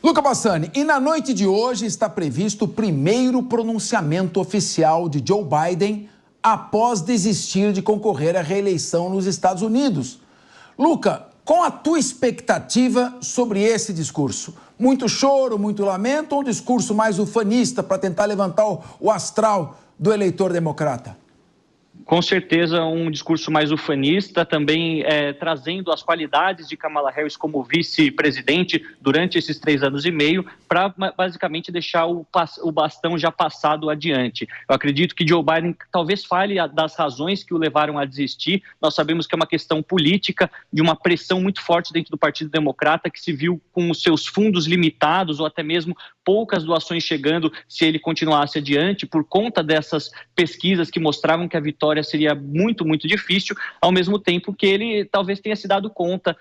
Luca Bassani, e na noite de hoje está previsto o primeiro pronunciamento oficial de Joe Biden após desistir de concorrer à reeleição nos Estados Unidos. Luca, qual a tua expectativa sobre esse discurso? Muito choro, muito lamento ou um discurso mais ufanista para tentar levantar o astral do eleitor democrata? Com certeza um discurso mais ufanista, também trazendo as qualidades de Kamala Harris como vice-presidente durante esses 3 anos e meio, para basicamente deixar o bastão já passado adiante. Eu acredito que Joe Biden talvez fale das razões que o levaram a desistir. Nós sabemos que é uma questão política, de uma pressão muito forte dentro do Partido Democrata, que se viu com os seus fundos limitados ou até mesmo poucas doações chegando se ele continuasse adiante, por conta dessas pesquisas que mostravam que a vitória seria muito, muito difícil, ao mesmo tempo que ele talvez tenha se dado conta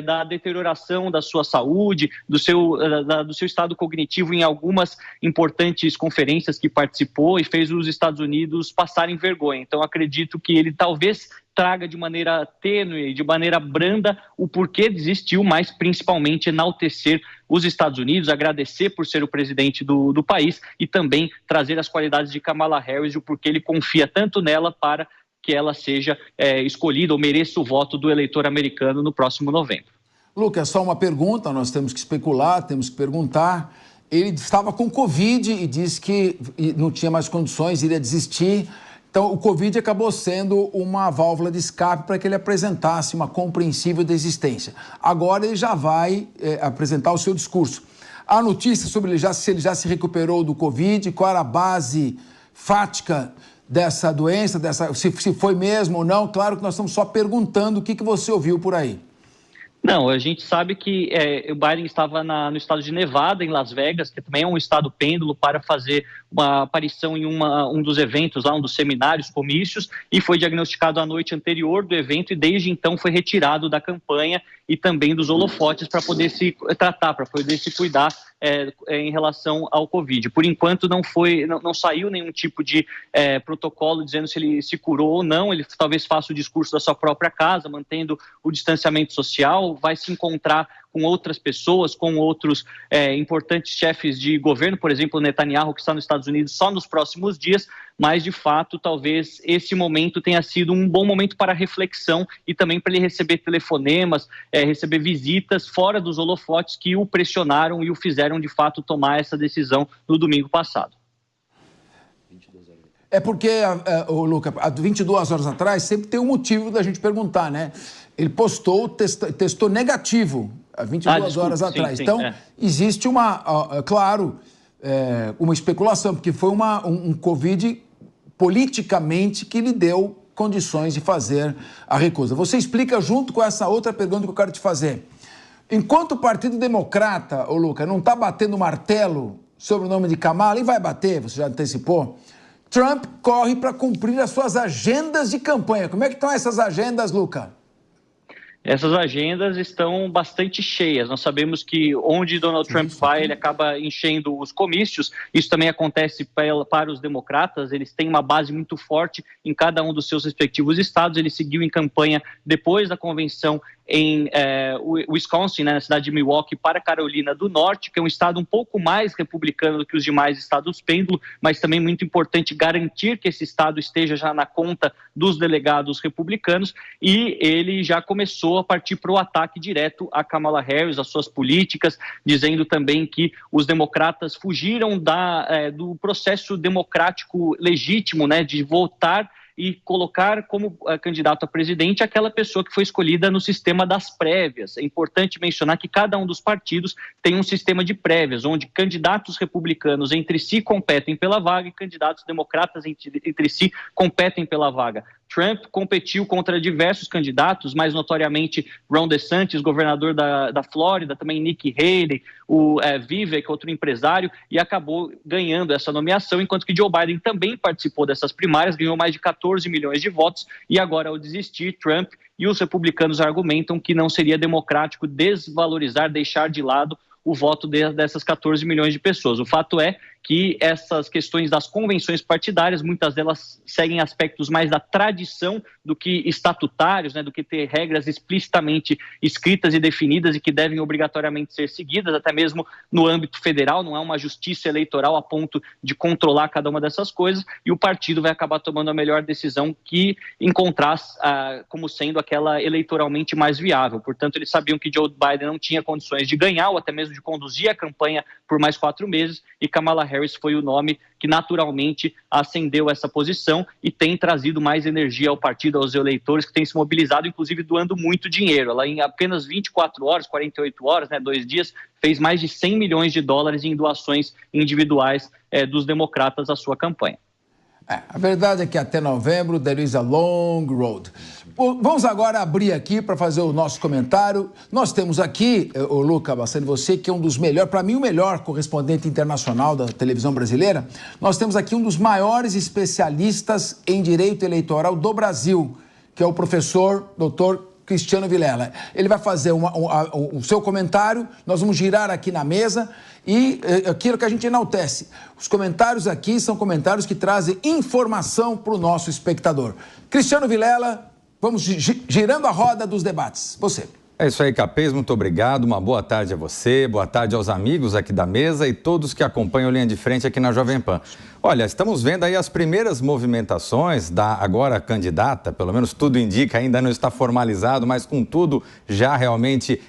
da deterioração da sua saúde, do seu estado cognitivo em algumas importantes conferências que participou e fez os Estados Unidos passarem vergonha. Então, acredito que ele talvez traga de maneira tênue, de maneira branda, o porquê desistiu, mas principalmente enaltecer os Estados Unidos, agradecer por ser o presidente do país e também trazer as qualidades de Kamala Harris e o porquê ele confia tanto nela para que ela seja escolhida ou mereça o voto do eleitor americano no próximo novembro. Lucas, só uma pergunta, nós temos que especular, temos que perguntar. Ele estava com Covid e disse que não tinha mais condições, iria desistir. Então, o Covid acabou sendo uma válvula de escape para que ele apresentasse uma compreensível desistência. Agora ele já vai apresentar o seu discurso. Há notícias sobre se ele já se recuperou do Covid, qual era a base fática dessa doença, se foi mesmo ou não. Claro que nós estamos só perguntando o que você ouviu por aí. Não, a gente sabe que o Biden estava no estado de Nevada, em Las Vegas, que também é um estado pêndulo, para fazer uma aparição em um dos eventos, lá um dos seminários, comícios, e foi diagnosticado a noite anterior do evento e desde então foi retirado da campanha e também dos holofotes para poder se tratar, para poder se cuidar em relação ao Covid. Por enquanto não saiu nenhum tipo de protocolo dizendo se ele se curou ou não. Ele talvez faça o discurso da sua própria casa, mantendo o distanciamento social, vai se encontrar com outras pessoas, com outros importantes chefes de governo, por exemplo, o Netanyahu, que está nos Estados Unidos só nos próximos dias, mas, de fato, talvez esse momento tenha sido um bom momento para reflexão e também para ele receber telefonemas, receber visitas fora dos holofotes que o pressionaram e o fizeram, de fato, tomar essa decisão no domingo passado. É porque, Luca, há 22 horas atrás, sempre tem um motivo da gente perguntar, né? Ele testou negativo há 22 horas atrás. Sim, então, existe claro, uma especulação, porque foi um Covid politicamente que lhe deu condições de fazer a recusa. Você explica junto com essa outra pergunta que eu quero te fazer. Enquanto o Partido Democrata, Luca, não está batendo martelo sobre o nome de Kamala, e vai bater, você já antecipou, Trump corre para cumprir as suas agendas de campanha. Como é que estão essas agendas, Luca? Essas agendas estão bastante cheias. Nós sabemos que onde Donald Trump vai, ele acaba enchendo os comícios. Isso também acontece para os democratas. Eles têm uma base muito forte em cada um dos seus respectivos estados. Ele seguiu em campanha depois da convenção em Wisconsin, né, na cidade de Milwaukee, para Carolina do Norte, que é um estado um pouco mais republicano do que os demais estados pêndulo, mas também muito importante garantir que esse estado esteja já na conta dos delegados republicanos, e ele já começou a partir para o ataque direto a Kamala Harris, as suas políticas, dizendo também que os democratas fugiram do processo democrático legítimo, né, de votar e colocar como candidato a presidente aquela pessoa que foi escolhida no sistema das prévias. É importante mencionar que cada um dos partidos tem um sistema de prévias, onde candidatos republicanos entre si competem pela vaga e candidatos democratas entre si competem pela vaga. Trump competiu contra diversos candidatos, mais notoriamente Ron DeSantis, governador da Flórida, também Nikki Haley, o Vivek, outro empresário, e acabou ganhando essa nomeação, enquanto que Joe Biden também participou dessas primárias, ganhou mais de 14 milhões de votos, e agora, ao desistir, Trump e os republicanos argumentam que não seria democrático desvalorizar, deixar de lado o voto dessas 14 milhões de pessoas. O fato é que essas questões das convenções partidárias, muitas delas seguem aspectos mais da tradição do que estatutários, né, do que ter regras explicitamente escritas e definidas e que devem obrigatoriamente ser seguidas, até mesmo no âmbito federal, não é uma justiça eleitoral a ponto de controlar cada uma dessas coisas, e o partido vai acabar tomando a melhor decisão que encontrar como sendo aquela eleitoralmente mais viável. Portanto, eles sabiam que Joe Biden não tinha condições de ganhar ou até mesmo de conduzir a campanha por mais 4 meses, e Kamala Harris foi o nome que naturalmente ascendeu essa posição e tem trazido mais energia ao partido, aos eleitores, que têm se mobilizado, inclusive doando muito dinheiro. Ela, em apenas 24 horas, 48 horas, 2 dias, fez mais de 100 milhões de dólares em doações individuais dos democratas à sua campanha. A verdade é que até novembro there is a long road. Vamos agora abrir aqui para fazer o nosso comentário. Nós temos aqui, o Luca Bassani, você que é um dos melhores, para mim o melhor correspondente internacional da televisão brasileira. Nós temos aqui um dos maiores especialistas em direito eleitoral do Brasil, que é o professor Dr. Cristiano Vilela. Ele vai fazer o seu comentário, nós vamos girar aqui na mesa e aquilo que a gente enaltece. Os comentários aqui são comentários que trazem informação para o nosso espectador. Cristiano Vilela, vamos girando a roda dos debates. Você. É isso aí, Capês, muito obrigado, uma boa tarde a você, boa tarde aos amigos aqui da mesa e todos que acompanham Linha de Frente aqui na Jovem Pan. Olha, estamos vendo aí as primeiras movimentações da agora candidata, pelo menos tudo indica, ainda não está formalizado, mas com tudo já realmente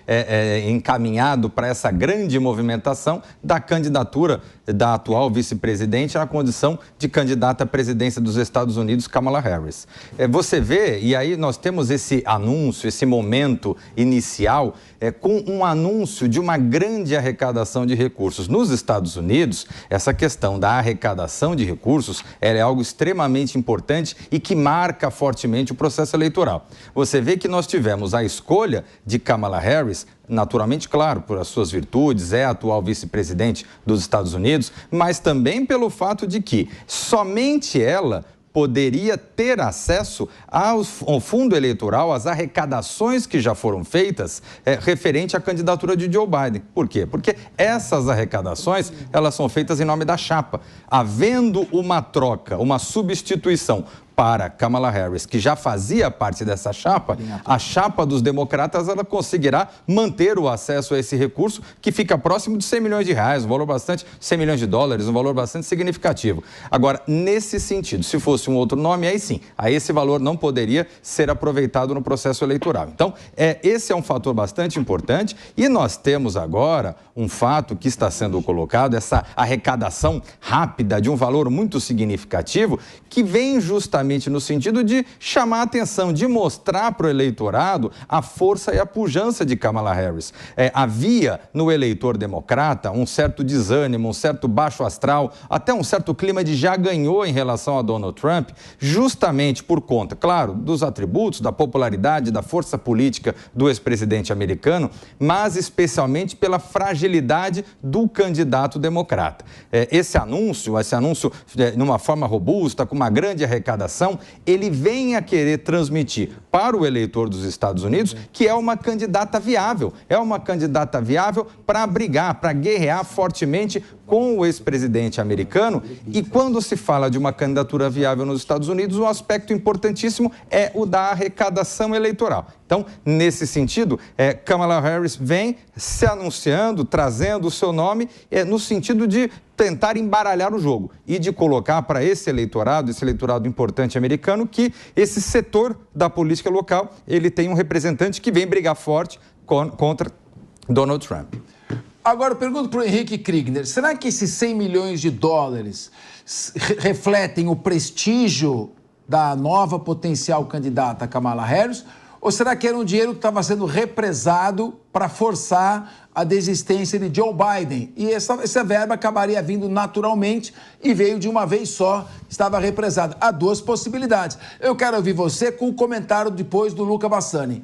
encaminhado para essa grande movimentação da candidatura da atual vice-presidente na condição de candidata à presidência dos Estados Unidos, Kamala Harris. Você vê, e aí nós temos esse anúncio, esse momento inicial, com um anúncio de uma grande arrecadação de recursos. Nos Estados Unidos, essa questão da arrecadação de recursos é algo extremamente importante e que marca fortemente o processo eleitoral. Você vê que nós tivemos a escolha de Kamala Harris, naturalmente, claro, por as suas virtudes, é a atual vice-presidente dos Estados Unidos, mas também pelo fato de que somente ela poderia ter acesso ao fundo eleitoral, às arrecadações que já foram feitas referente à candidatura de Joe Biden. Por quê? Porque essas arrecadações, elas são feitas em nome da chapa. Havendo uma troca, uma substituição para Kamala Harris, que já fazia parte dessa chapa, a chapa dos democratas, ela conseguirá manter o acesso a esse recurso que fica próximo de 100 milhões de reais, um valor bastante, 100 milhões de dólares, um valor bastante significativo. Agora, nesse sentido, se fosse um outro nome, aí sim, aí esse valor não poderia ser aproveitado no processo eleitoral. Então, esse é um fator bastante importante e nós temos agora um fato que está sendo colocado, essa arrecadação rápida de um valor muito significativo, que vem justamente no sentido de chamar a atenção, de mostrar para o eleitorado a força e a pujança de Kamala Harris. Havia no eleitor democrata um certo desânimo, um certo baixo astral, até um certo clima de já ganhou em relação a Donald Trump, justamente por conta, claro, dos atributos, da popularidade, da força política do ex-presidente americano, mas especialmente pela fragilidade do candidato democrata. Esse anúncio, numa forma robusta, com uma grande arrecadação, ele vem a querer transmitir para o eleitor dos Estados Unidos que é uma candidata viável. É uma candidata viável para brigar, para guerrear fortemente com o ex-presidente americano. E quando se fala de uma candidatura viável nos Estados Unidos, um aspecto importantíssimo é o da arrecadação eleitoral. Então, nesse sentido, Kamala Harris vem se anunciando, trazendo o seu nome, no sentido de tentar embaralhar o jogo e de colocar para esse eleitorado importante americano, que esse setor da política local, ele tem um representante que vem brigar forte contra Donald Trump. Agora eu pergunto para o Henrique Kriegner, será que esses 100 milhões de dólares refletem o prestígio da nova potencial candidata Kamala Harris? Ou será que era um dinheiro que estava sendo represado para forçar a desistência de Joe Biden? E essa verba acabaria vindo naturalmente e veio de uma vez só, estava represada. Há duas possibilidades. Eu quero ouvir você com o comentário depois do Luca Bassani.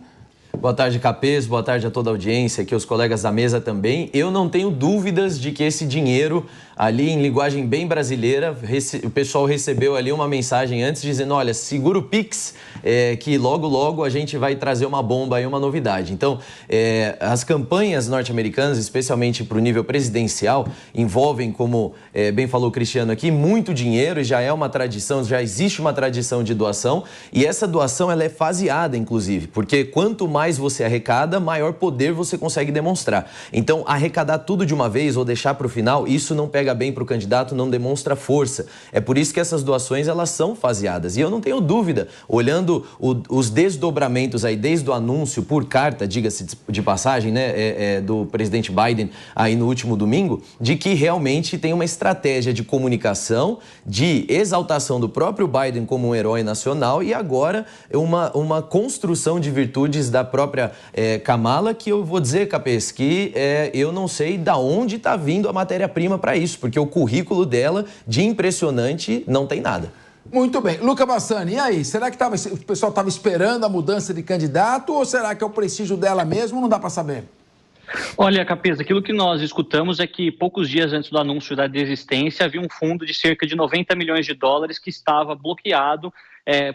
Boa tarde, Capês. Boa tarde a toda a audiência, aqui os colegas da mesa também. Eu não tenho dúvidas de que esse dinheiro, ali em linguagem bem brasileira, o pessoal recebeu ali uma mensagem antes dizendo, olha, segura o Pix, que logo, logo a gente vai trazer uma bomba aí, uma novidade. Então, as campanhas norte-americanas, especialmente para o nível presidencial, envolvem, como bem falou o Cristiano aqui, muito dinheiro, já é uma tradição, já existe uma tradição de doação, e essa doação ela é faseada, inclusive, porque quanto mais você arrecada, maior poder você consegue demonstrar. Então, arrecadar tudo de uma vez ou deixar para o final, isso não pega bem para o candidato, não demonstra força. É por isso que essas doações, elas são faseadas. E eu não tenho dúvida, olhando os desdobramentos aí, desde o anúncio por carta, diga-se de passagem, né, do presidente Biden aí no último domingo, de que realmente tem uma estratégia de comunicação, de exaltação do próprio Biden como um herói nacional e agora uma construção de virtudes da própria Kamala, que eu vou dizer, Capês, que eu não sei da onde está vindo a matéria-prima para isso, porque o currículo dela, de impressionante, não tem nada. Muito bem. Luca Bassani, e aí? Será que o pessoal estava esperando a mudança de candidato ou será que é o prestígio dela mesmo? Não dá para saber. Olha, Capês, aquilo que nós escutamos é que poucos dias antes do anúncio da desistência havia um fundo de cerca de 90 milhões de dólares que estava bloqueado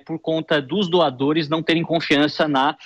por conta dos doadores não terem confiança na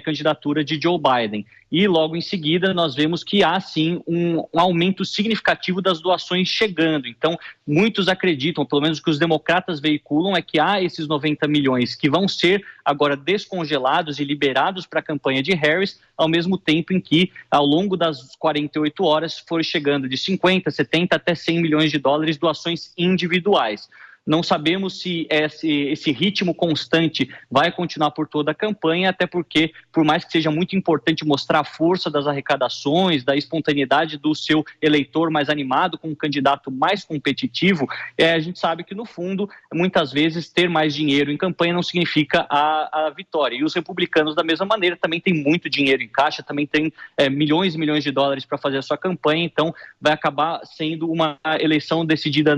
candidatura de Joe Biden. E logo em seguida nós vemos que há sim um aumento significativo das doações chegando. Então muitos acreditam, pelo menos o que os democratas veiculam, é que há esses 90 milhões que vão ser agora descongelados e liberados para a campanha de Harris, ao mesmo tempo em que ao longo das 48 horas foram chegando de 50, 70 até 100 milhões de dólares doações individuais. Não sabemos se esse ritmo constante vai continuar por toda a campanha, até porque, por mais que seja muito importante mostrar a força das arrecadações, da espontaneidade do seu eleitor mais animado, com um candidato mais competitivo, a gente sabe que, no fundo, muitas vezes ter mais dinheiro em campanha não significa a vitória. E os republicanos, da mesma maneira, também têm muito dinheiro em caixa, também têm milhões e milhões de dólares para fazer a sua campanha, então vai acabar sendo uma eleição decidida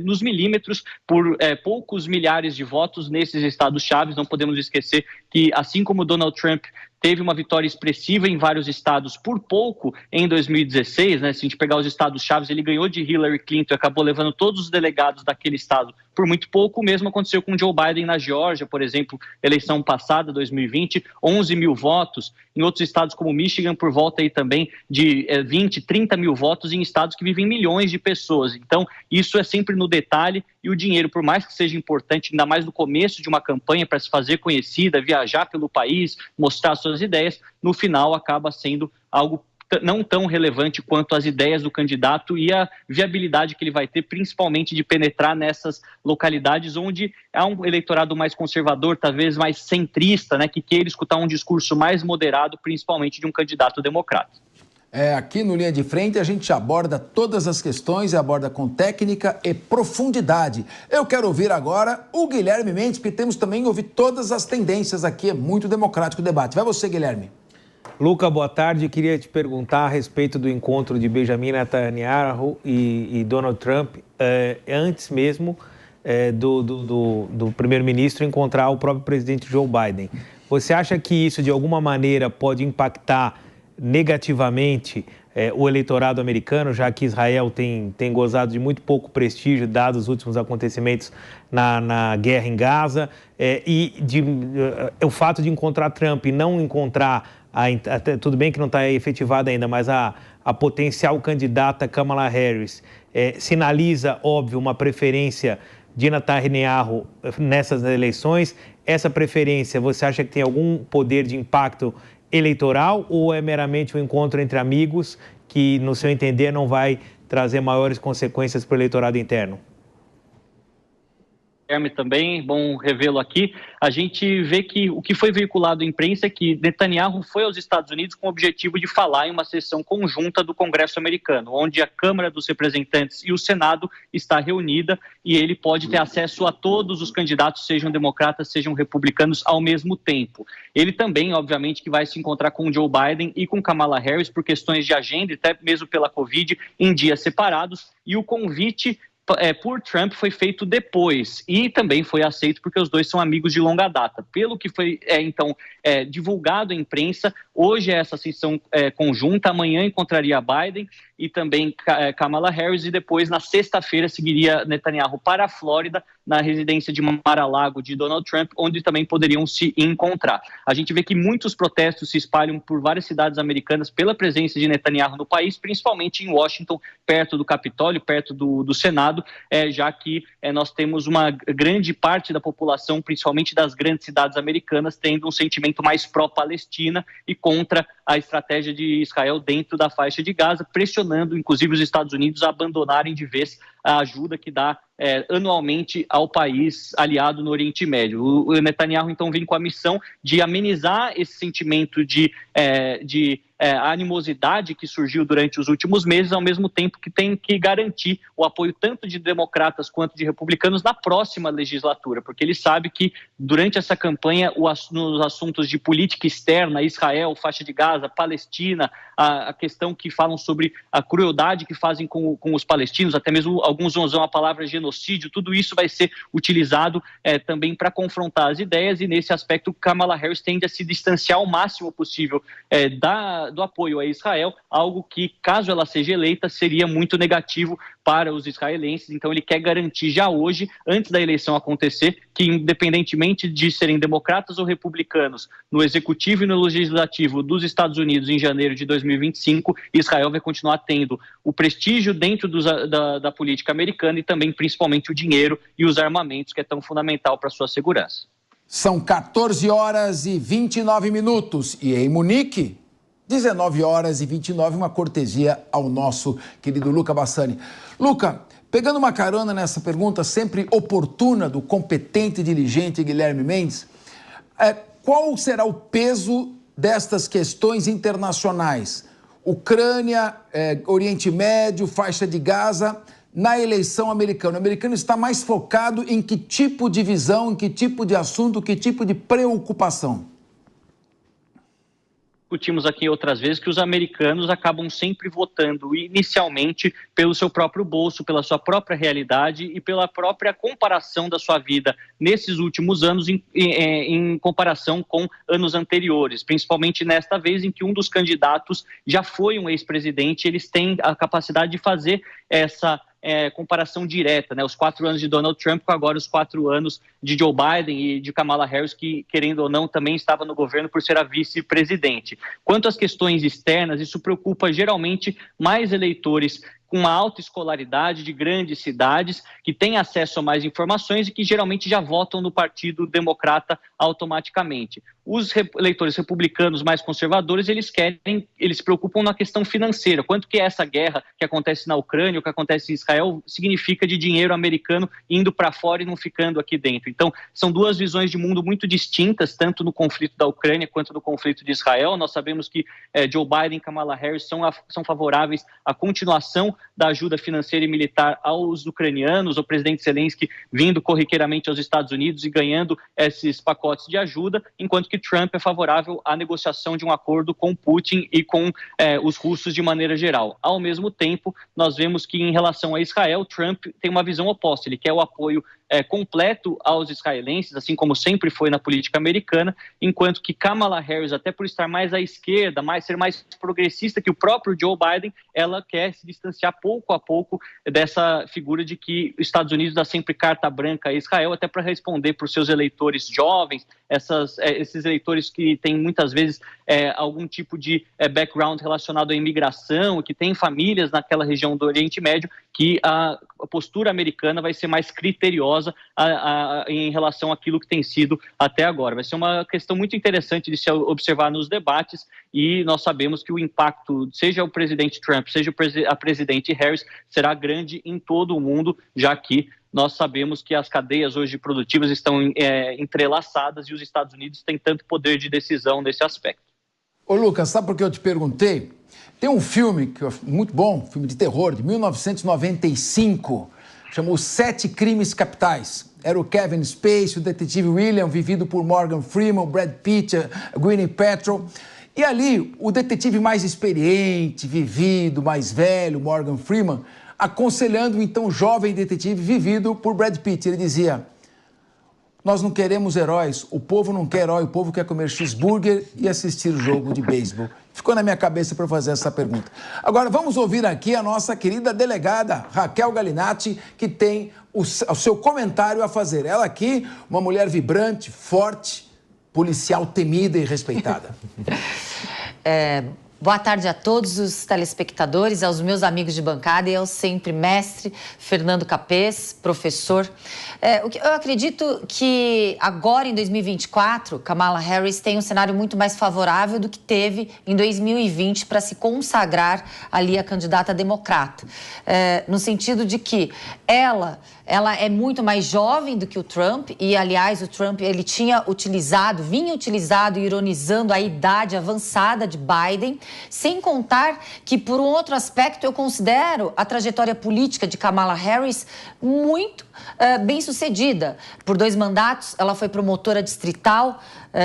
nos milímetros, por poucos milhares de votos nesses estados-chave. Não podemos esquecer que, assim como Donald Trump teve uma vitória expressiva em vários estados por pouco em 2016, né? Se a gente pegar os estados-chave, ele ganhou de Hillary Clinton e acabou levando todos os delegados daquele estado por muito pouco. O mesmo aconteceu com Joe Biden na Geórgia, por exemplo, eleição passada, 2020, 11 mil votos. Em outros estados como Michigan, por volta aí também de 20, 30 mil votos em estados que vivem milhões de pessoas. Então, isso é sempre no detalhe, e o dinheiro, por mais que seja importante, ainda mais no começo de uma campanha para se fazer conhecida, viajar pelo país, mostrar suas ideias, no final acaba sendo algo não tão relevante quanto as ideias do candidato e a viabilidade que ele vai ter, principalmente de penetrar nessas localidades onde há um eleitorado mais conservador, talvez mais centrista, né, que queira escutar um discurso mais moderado, principalmente de um candidato democrata. Aqui no Linha de Frente a gente aborda todas as questões e aborda com técnica e profundidade. Eu quero ouvir agora o Guilherme Mendes, porque temos também ouvir todas as tendências aqui, é muito democrático o debate. Vai você, Guilherme. Luca, boa tarde. Eu queria te perguntar a respeito do encontro de Benjamin Netanyahu e Donald Trump, antes mesmo do primeiro-ministro encontrar o próprio presidente Joe Biden. Você acha que isso, de alguma maneira, pode impactar negativamente o eleitorado americano, já que Israel tem gozado de muito pouco prestígio, dados os últimos acontecimentos na guerra em Gaza, o fato de encontrar Trump e não encontrar, tudo bem que não está efetivada ainda, mas a potencial candidata Kamala Harris sinaliza, óbvio, uma preferência de Netanyahu nessas eleições. Essa preferência, você acha que tem algum poder de impacto eleitoral ou é meramente um encontro entre amigos que, no seu entender, não vai trazer maiores consequências para o eleitorado interno? Também, bom revê-lo aqui. A gente vê que o que foi veiculado à imprensa é que Netanyahu foi aos Estados Unidos com o objetivo de falar em uma sessão conjunta do Congresso americano, onde a Câmara dos Representantes e o Senado está reunida e ele pode ter acesso a todos os candidatos, sejam democratas, sejam republicanos, ao mesmo tempo. Ele também, obviamente, que vai se encontrar com Joe Biden e com Kamala Harris por questões de agenda, até mesmo pela Covid, em dias separados, e o convite por Trump foi feito depois e também foi aceito porque os dois são amigos de longa data. Pelo que foi, divulgado à imprensa, hoje é essa sessão conjunta, amanhã encontraria Biden e também Kamala Harris, e depois, na sexta-feira, seguiria Netanyahu para a Flórida, na residência de Mar-a-Lago de Donald Trump, onde também poderiam se encontrar. A gente vê que muitos protestos se espalham por várias cidades americanas pela presença de Netanyahu no país, principalmente em Washington, perto do Capitólio, perto do Senado, já que nós temos uma grande parte da população, principalmente das grandes cidades americanas, tendo um sentimento mais pró-Palestina e contra a estratégia de Israel dentro da faixa de Gaza, pressionando, inclusive, os Estados Unidos a abandonarem de vez a ajuda que dá anualmente ao país aliado no Oriente Médio. O Netanyahu, então, vem com a missão de amenizar esse sentimento de animosidade que surgiu durante os últimos meses, ao mesmo tempo que tem que garantir o apoio tanto de democratas quanto de republicanos na próxima legislatura, porque ele sabe que durante essa campanha, nos assuntos de política externa, Israel, faixa de Gaza, Palestina, a questão que falam sobre a crueldade que fazem com os palestinos, até mesmo alguns usam a palavra genocídio, tudo isso vai ser utilizado também para confrontar as ideias, e nesse aspecto Kamala Harris tende a se distanciar ao máximo possível do apoio a Israel, algo que, caso ela seja eleita, seria muito negativo para os israelenses. Então ele quer garantir já hoje, antes da eleição acontecer, que independentemente de serem democratas ou republicanos, no executivo e no legislativo dos Estados Unidos em janeiro de 2025, Israel vai continuar tendo o prestígio dentro da política americana e também, principalmente, o dinheiro e os armamentos, que é tão fundamental para a sua segurança. São 14 horas e 29 minutos e em Munique, 19 horas e 29, uma cortesia ao nosso querido Luca Bassani. Luca, pegando uma carona nessa pergunta sempre oportuna do competente e diligente Guilherme Mendes, qual será o peso destas questões internacionais? Ucrânia, Oriente Médio, faixa de Gaza, na eleição americana. O americano está mais focado em que tipo de visão, em que tipo de assunto, que tipo de preocupação? Discutimos aqui outras vezes que os americanos acabam sempre votando inicialmente pelo seu próprio bolso, pela sua própria realidade e pela própria comparação da sua vida nesses últimos anos em comparação com anos anteriores, principalmente nesta vez em que um dos candidatos já foi um ex-presidente. Eles têm a capacidade de fazer essa comparação direta, né? Os 4 anos de Donald Trump com agora os 4 anos de Joe Biden e de Kamala Harris, que, querendo ou não, também estava no governo por ser a vice-presidente. Quanto às questões externas, isso preocupa geralmente mais eleitores com uma alta escolaridade de grandes cidades, que têm acesso a mais informações e que geralmente já votam no Partido Democrata automaticamente. Os eleitores republicanos mais conservadores, eles se preocupam na questão financeira. Quanto que essa guerra que acontece na Ucrânia, o que acontece em Israel, significa de dinheiro americano indo para fora e não ficando aqui dentro. Então, são duas visões de mundo muito distintas, tanto no conflito da Ucrânia quanto no conflito de Israel. Nós sabemos que Joe Biden e Kamala Harris são favoráveis à continuação da ajuda financeira e militar aos ucranianos, o presidente Zelensky vindo corriqueiramente aos Estados Unidos e ganhando esses pacotes de ajuda, enquanto que Trump é favorável à negociação de um acordo com Putin e com os russos de maneira geral. Ao mesmo tempo, nós vemos que em relação a Israel, Trump tem uma visão oposta. Ele quer o apoio completo aos israelenses, assim como sempre foi na política americana, enquanto que Kamala Harris, até por estar mais à esquerda, ser mais progressista que o próprio Joe Biden, ela quer se distanciar pouco a pouco dessa figura de que os Estados Unidos dá sempre carta branca a Israel, até para responder para os seus eleitores jovens, esses eleitores que têm muitas vezes algum tipo de background relacionado à imigração, que têm famílias naquela região do Oriente Médio, que a postura americana vai ser mais criteriosa em relação àquilo que tem sido até agora. Vai ser uma questão muito interessante de se observar nos debates, e nós sabemos que o impacto, seja o presidente Trump, seja a presidente Harris, será grande em todo o mundo, já que nós sabemos que as cadeias hoje produtivas estão entrelaçadas e os Estados Unidos têm tanto poder de decisão nesse aspecto. Ô Lucas, sabe por que eu te perguntei? Tem um filme que muito bom, filme de terror, de 1995, chamou Os 7 Crimes Capitais. Era o Kevin Spacey, o detetive William, vivido por Morgan Freeman, Brad Pitt, Gwyneth Paltrow. E ali, o detetive mais experiente, vivido, mais velho, Morgan Freeman, aconselhando o então jovem detetive vivido por Brad Pitt. Ele dizia: nós não queremos heróis, o povo não quer herói, o povo quer comer cheeseburger e assistir jogo de beisebol. Ficou na minha cabeça para fazer essa pergunta. Agora, vamos ouvir aqui a nossa querida delegada, Raquel Galinatti, que tem o seu comentário a fazer. Ela aqui, uma mulher vibrante, forte, policial temida e respeitada. Boa tarde a todos os telespectadores, aos meus amigos de bancada e ao sempre mestre Fernando Capês, professor. Eu acredito que agora, em 2024, Kamala Harris tem um cenário muito mais favorável do que teve em 2020 para se consagrar ali a candidata democrata. No sentido de que ela é muito mais jovem do que o Trump e, aliás, o Trump ele vinha utilizado e ironizando a idade avançada de Biden, sem contar que, por um outro aspecto, eu considero a trajetória política de Kamala Harris muito bem-sucedida. Por 2 mandatos, ela foi promotora distrital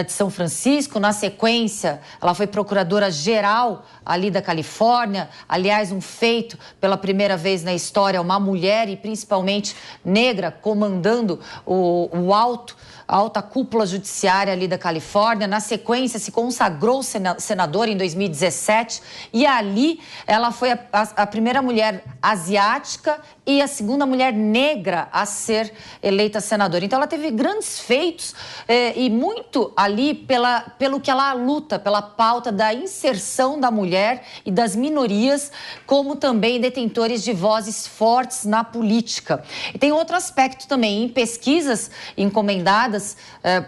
de São Francisco. Na sequência, ela foi procuradora-geral ali da Califórnia. Aliás, um feito, pela primeira vez na história, uma mulher e principalmente negra comandando a alta cúpula judiciária ali da Califórnia. Na sequência, se consagrou senadora em 2017 e ali ela foi a primeira mulher asiática e a segunda mulher negra a ser eleita senadora. Então, ela teve grandes feitos e muito ali pelo que ela luta, pela pauta da inserção da mulher e das minorias, como também detentores de vozes fortes na política. E tem outro aspecto também, em pesquisas encomendadas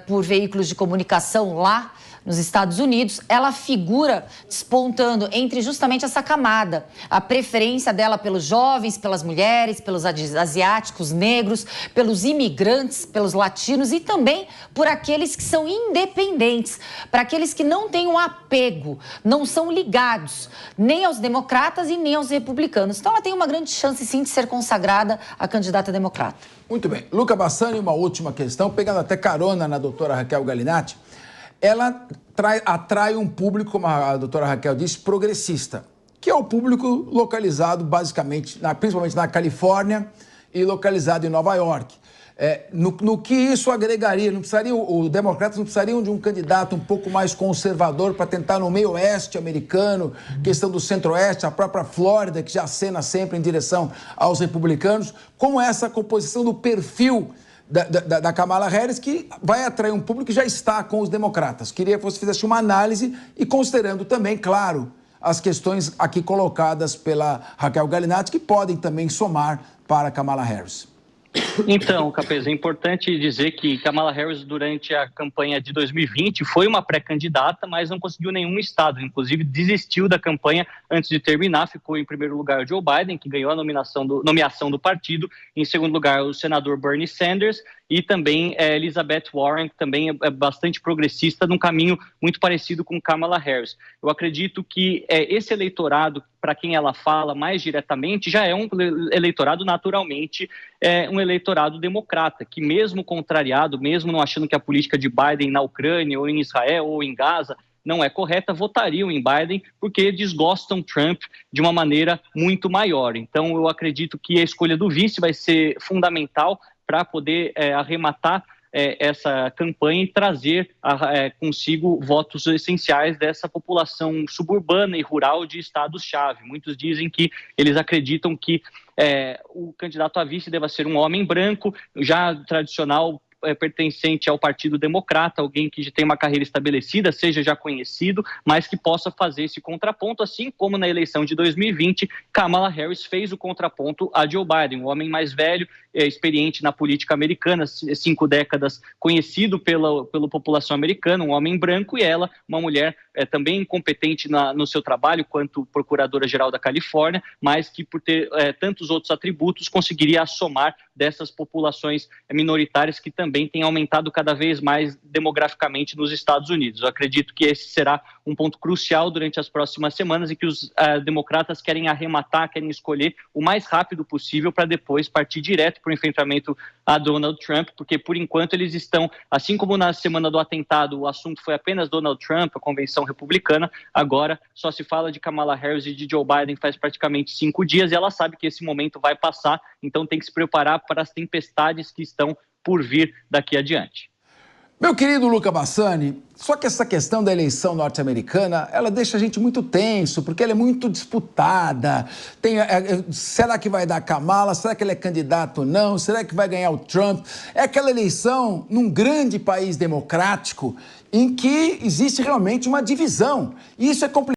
por veículos de comunicação lá nos Estados Unidos, ela figura despontando entre justamente essa camada, a preferência dela pelos jovens, pelas mulheres, pelos asiáticos, negros, pelos imigrantes, pelos latinos e também por aqueles que são independentes, para aqueles que não têm um apego, não são ligados nem aos democratas e nem aos republicanos. Então ela tem uma grande chance sim de ser consagrada a candidata democrata. Muito bem. Luca Bassani, uma última questão, pegando até carona na doutora Raquel Galinatti. Ela atrai um público, como a doutora Raquel disse, progressista, que é o público localizado basicamente, principalmente na Califórnia e localizado em Nova York. No que isso agregaria? Os democratas não precisariam de um candidato um pouco mais conservador para tentar no meio oeste americano, questão do centro-oeste, a própria Flórida, que já acena sempre em direção aos republicanos, como essa composição do perfil da Kamala Harris, que vai atrair um público que já está com os democratas. Queria que você fizesse uma análise e considerando também, claro, as questões aqui colocadas pela Raquel Galinatti, que podem também somar para Kamala Harris. Então, Capês, é importante dizer que Kamala Harris, durante a campanha de 2020, foi uma pré-candidata, mas não conseguiu nenhum estado. Inclusive, desistiu da campanha antes de terminar. Ficou em primeiro lugar o Joe Biden, que ganhou a nomeação do partido. Em segundo lugar, o senador Bernie Sanders. E também Elizabeth Warren, que também é bastante progressista, num caminho muito parecido com Kamala Harris. Eu acredito que esse eleitorado, para quem ela fala mais diretamente, já é um eleitorado naturalmente, um eleitorado democrata, que mesmo contrariado, mesmo não achando que a política de Biden na Ucrânia, ou em Israel, ou em Gaza, não é correta, votariam em Biden porque desgostam Trump de uma maneira muito maior. Então, eu acredito que a escolha do vice vai ser fundamental para poder arrematar essa campanha e trazer consigo votos essenciais dessa população suburbana e rural de estados-chave. Muitos dizem que eles acreditam que o candidato a vice deva ser um homem branco, já tradicional, pertencente ao Partido Democrata, alguém que já tem uma carreira estabelecida, seja já conhecido, mas que possa fazer esse contraponto, assim como na eleição de 2020, Kamala Harris fez o contraponto a Joe Biden, um homem mais velho, experiente na política americana, 5 décadas, conhecido pela população americana, um homem branco, e ela, uma mulher também competente no seu trabalho, quanto procuradora-geral da Califórnia, mas que por ter tantos outros atributos, conseguiria somar dessas populações minoritárias que também também tem aumentado cada vez mais demograficamente nos Estados Unidos. Eu acredito que esse será um ponto crucial durante as próximas semanas e que os democratas querem arrematar, querem escolher o mais rápido possível para depois partir direto para o enfrentamento a Donald Trump, porque por enquanto eles estão, assim como na semana do atentado o assunto foi apenas Donald Trump, a convenção republicana, agora só se fala de Kamala Harris e de Joe Biden faz praticamente 5 dias e ela sabe que esse momento vai passar, então tem que se preparar para as tempestades que estão por vir daqui adiante. Meu querido Luca Bassani, só que essa questão da eleição norte-americana, ela deixa a gente muito tenso, porque ela é muito disputada. Será que vai dar Kamala? Será que ele é candidato ou não? Será que vai ganhar o Trump? É aquela eleição num grande país democrático em que existe realmente uma divisão. E isso é complicado.